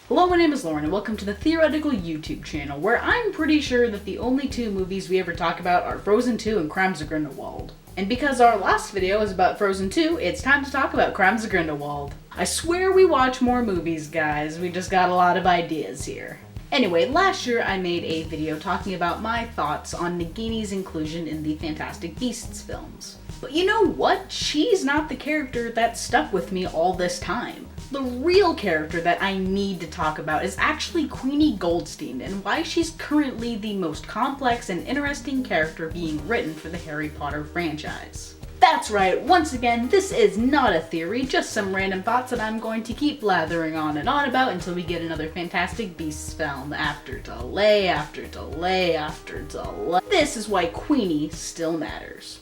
Hello, my name is Lauren and welcome to the Theoretical YouTube channel, where I'm pretty sure that the only two movies we ever talk about are Frozen 2 and Crimes of Grindelwald. And because our last video is about Frozen 2, it's time to talk about Crimes of Grindelwald. I swear we watch more movies, guys. We just got a lot of ideas here. Anyway, last year I made a video talking about my thoughts on Nagini's inclusion in the Fantastic Beasts films. But you know what? She's not the character that stuck with me all this time. The real character that I need to talk about is actually Queenie Goldstein, and why she's currently the most complex and interesting character being written for the Harry Potter franchise. That's right, once again, this is not a theory, just some random thoughts that I'm going to keep blathering on and on about until we get another Fantastic Beasts film after delay after delay after delay. This is why Queenie still matters.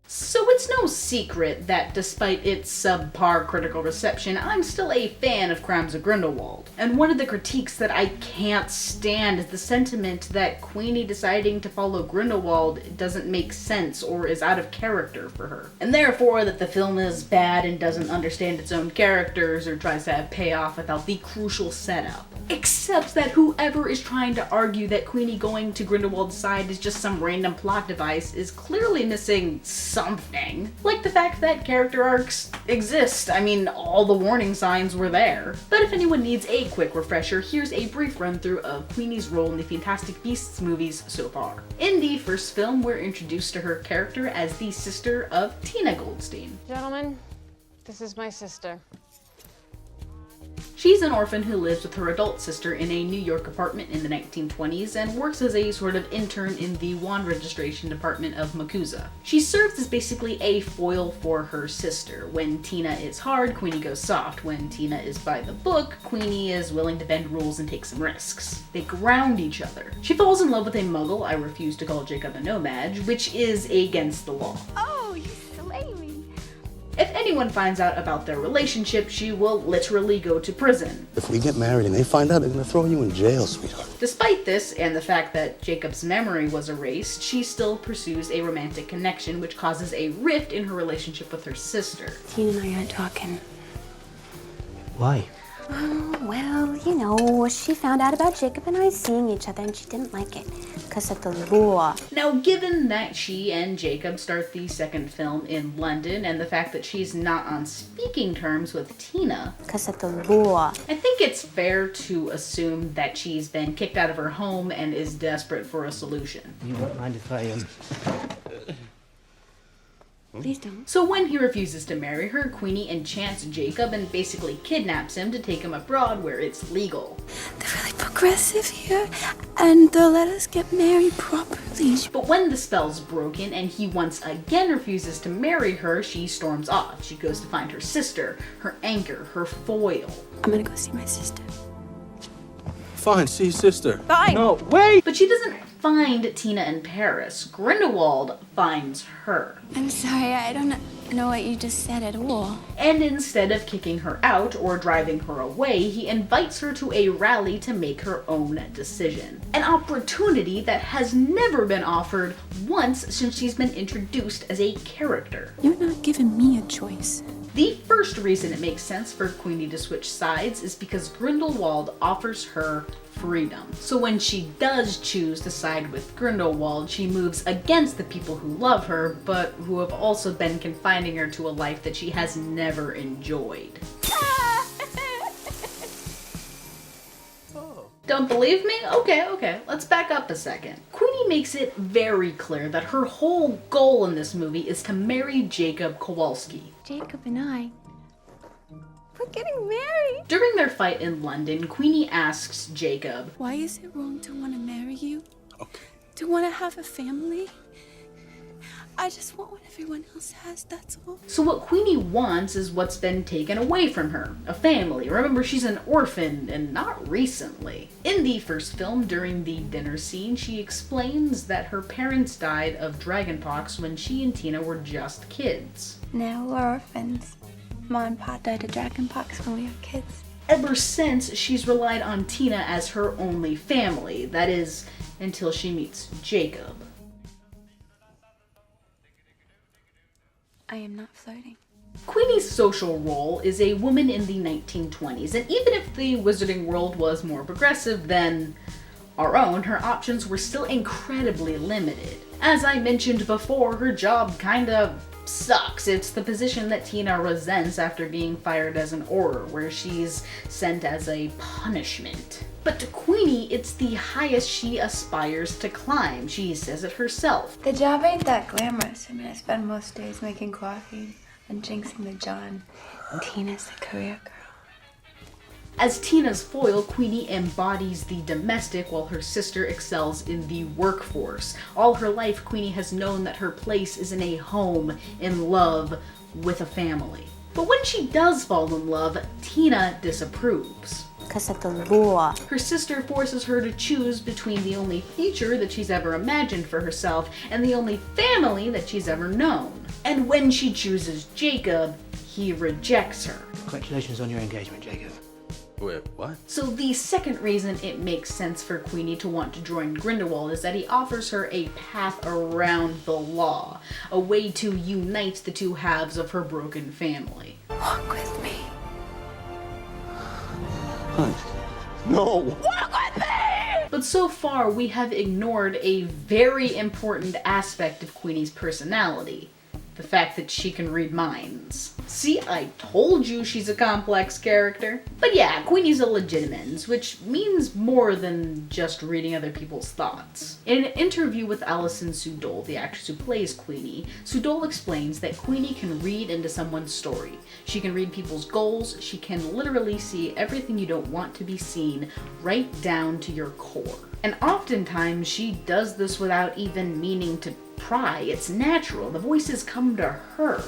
So it's no secret that despite its subpar critical reception, I'm still a fan of Crimes of Grindelwald. And one of the critiques that I can't stand is the sentiment that Queenie deciding to follow Grindelwald doesn't make sense or is out of character for her. And therefore that the film is bad and doesn't understand its own characters or tries to have payoff without the crucial setup. Except that whoever is trying to argue that Queenie going to Grindelwald's side is just some random plot device is clearly missing something. Like the fact that character arcs exist. I mean, all the warning signs were there. But if anyone needs a quick refresher, here's a brief run through of Queenie's role in the Fantastic Beasts movies so far. In the first film, we're introduced to her character as the sister of Tina Goldstein. Gentlemen, this is my sister. She's an orphan who lives with her adult sister in a New York apartment in the 1920s and works as a sort of intern in the wand registration department of MACUSA. She serves as basically a foil for her sister. When Tina is hard, Queenie goes soft. When Tina is by the book, Queenie is willing to bend rules and take some risks. They ground each other. She falls in love with a muggle, I refuse to call Jacob a nomad, which is against the law. Oh, you slay me. If anyone finds out about their relationship, she will literally go to prison. If we get married and they find out, they're gonna throw you in jail, sweetheart. Despite this, and the fact that Jacob's memory was erased, she still pursues a romantic connection, which causes a rift in her relationship with her sister. Tina and I aren't talking. Why? Oh, well, you know, she found out about Jacob and I seeing each other and she didn't like it because of the law. Now, given that she and Jacob start the second film in London, and the fact that she's not on speaking terms with Tina, Because of the law. I think it's fair to assume that she's been kicked out of her home and is desperate for a solution. You won't mind if I Please don't. So when he refuses to marry her, Queenie enchants Jacob and basically kidnaps him to take him abroad where it's legal. They're really progressive here and they'll let us get married properly. But when the spell's broken and he once again refuses to marry her, she storms off. She goes to find her sister, her anchor, her foil. I'm gonna go see my sister. Fine, see sister. Fine. No, wait! But she doesn't find Tina in Paris. Grindelwald finds her. I'm sorry, I don't know what you just said at all. And instead of kicking her out or driving her away, he invites her to a rally to make her own decision. An opportunity that has never been offered once since she's been introduced as a character. You're not giving me a choice. The first reason it makes sense for Queenie to switch sides is because Grindelwald offers her freedom. So when she does choose to side with Grindelwald, she moves against the people who love her, but who have also been confining her to a life that she has never enjoyed. Don't believe me? Okay, let's back up a second. Queenie makes it very clear that her whole goal in this movie is to marry Jacob Kowalski. Jacob and I, we're getting married. During their fight in London, Queenie asks Jacob, Why is it wrong to want to marry you? Okay. To want to have a family? I just want what everyone else has, that's all. So what Queenie wants is what's been taken away from her, a family. Remember, she's an orphan, and not recently. In the first film, during the dinner scene, she explains that her parents died of dragonpox when she and Tina were just kids. Now we're orphans. Mom and Pa died of dragonpox when we were kids. Ever since, she's relied on Tina as her only family. That is, until she meets Jacob. I am not flirting. Queenie's social role is a woman in the 1920s, and even if the wizarding world was more progressive than our own, her options were still incredibly limited. As I mentioned before, her job kinda sucks. It's the position that Tina resents after being fired as an Auror, where she's sent as a punishment. But to Queenie, it's the highest she aspires to climb. She says it herself. The job ain't that glamorous. I mean, I spend most days making coffee and jinxing the John. Tina's the career girl. As Tina's foil, Queenie embodies the domestic while her sister excels in the workforce. All her life, Queenie has known that her place is in a home, in love, with a family. But when she does fall in love, Tina disapproves. Because of the law. Her sister forces her to choose between the only future that she's ever imagined for herself and the only family that she's ever known. And when she chooses Jacob, he rejects her. Congratulations on your engagement, Jacob. Wait, what? So the second reason it makes sense for Queenie to want to join Grindelwald is that he offers her a path around the law, a way to unite the two halves of her broken family. Walk with me. No! Walk with me! But so far, we have ignored a very important aspect of Queenie's personality. The fact that she can read minds. See, I told you she's a complex character. But yeah, Queenie's a legitimens, which means more than just reading other people's thoughts. In an interview with Alison Sudol, the actress who plays Queenie, Sudol explains that Queenie can read into someone's story. She can read people's goals, she can literally see everything you don't want to be seen, right down to your core. And oftentimes she does this without even meaning to pry. It's natural. The voices come to her.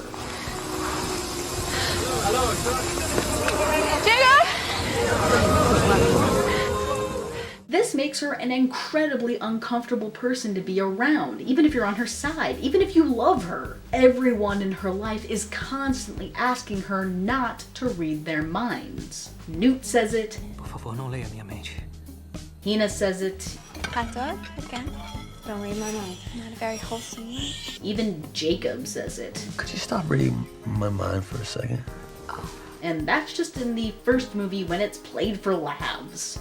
This makes her an incredibly uncomfortable person to be around, even if you're on her side, even if you love her. Everyone in her life is constantly asking her not to read their minds. Newt says it. Por favor, no lea minha mente. Hina says it. Hathor, again. Don't read my mind. Not a very wholesome one. Even Jacob says it. Could you stop reading my mind for a second? And that's just in the first movie when it's played for laughs.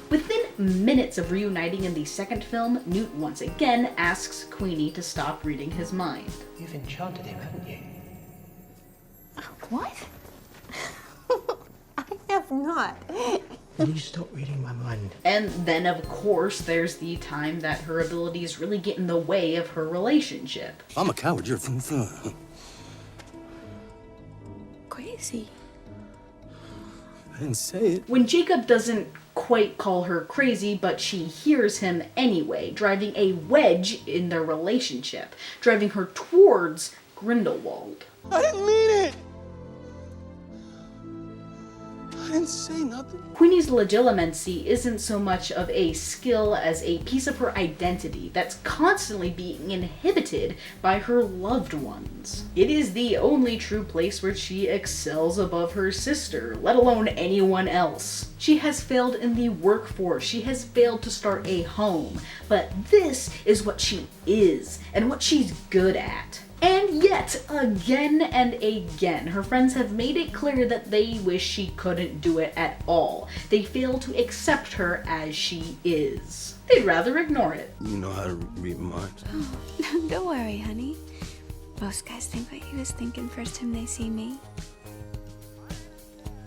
Within minutes of reuniting in the second film, Newt once again asks Queenie to stop reading his mind. You've enchanted him, haven't you? What? I have not. Will you stop reading my mind? And then, of course, there's the time that her abilities really get in the way of her relationship. I'm a coward, you're a Crazy. I didn't say it. When Jacob doesn't quite call her crazy, but she hears him anyway, driving a wedge in their relationship, driving her towards Grindelwald. I didn't mean it! I didn't say nothing. Queenie's legilimency isn't so much of a skill as a piece of her identity that's constantly being inhibited by her loved ones. It is the only true place where she excels above her sister, let alone anyone else. She has failed in the workforce, she has failed to start a home, but this is what she is, and what she's good at. And yet, again and again, her friends have made it clear that they wish she couldn't do it at all. They fail to accept her as she is. They'd rather ignore it. You know how to read minds. Oh, don't worry, honey. Most guys think what he was thinking first time they see me.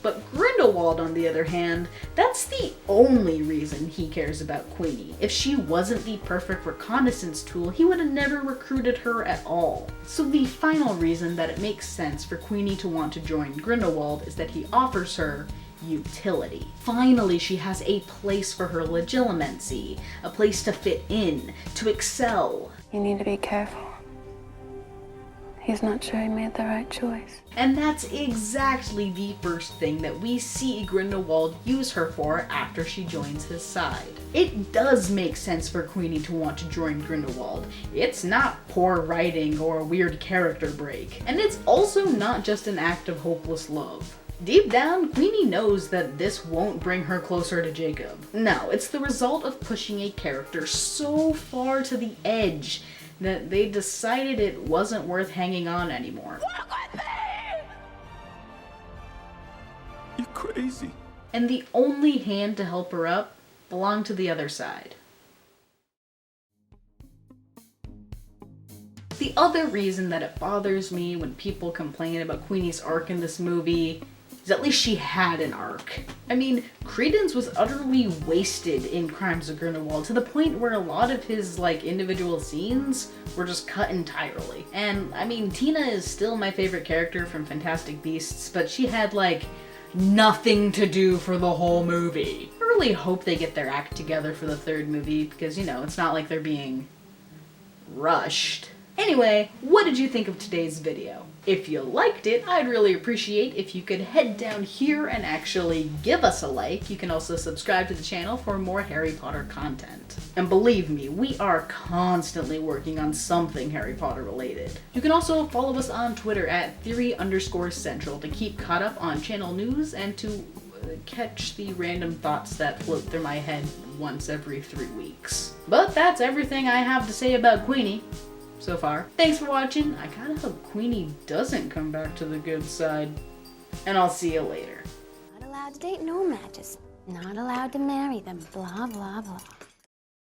But Grindelwald, on the other hand, that's the only reason he cares about Queenie. If she wasn't the perfect reconnaissance tool, he would have never recruited her at all. So the final reason that it makes sense for Queenie to want to join Grindelwald is that he offers her utility. Finally, she has a place for her legilimency, a place to fit in, to excel. You need to be careful. He's not sure he made the right choice. And that's exactly the first thing that we see Grindelwald use her for after she joins his side. It does make sense for Queenie to want to join Grindelwald. It's not poor writing or a weird character break. And it's also not just an act of hopeless love. Deep down, Queenie knows that this won't bring her closer to Jacob. No, it's the result of pushing a character so far to the edge that they decided it wasn't worth hanging on anymore. You're crazy. And the only hand to help her up belonged to the other side. The other reason that it bothers me when people complain about Queenie's arc in this movie is at least she had an arc. I mean, Credence was utterly wasted in Crimes of Grindelwald to the point where a lot of his individual scenes were just cut entirely. And I mean, Tina is still my favorite character from Fantastic Beasts, but she had nothing to do for the whole movie. I really hope they get their act together for the third movie because, it's not like they're being rushed. Anyway, what did you think of today's video? If you liked it, I'd really appreciate if you could head down here and actually give us a like. You can also subscribe to the channel for more Harry Potter content. And believe me, we are constantly working on something Harry Potter related. You can also follow us on Twitter at theory_central to keep caught up on channel news and to catch the random thoughts that float through my head once every 3 weeks. But that's everything I have to say about Queenie so far. Thanks for watching. I kinda hope Queenie doesn't come back to the good side. And I'll see you later. Not allowed to date no matches. Not allowed to marry them. Blah, blah, blah.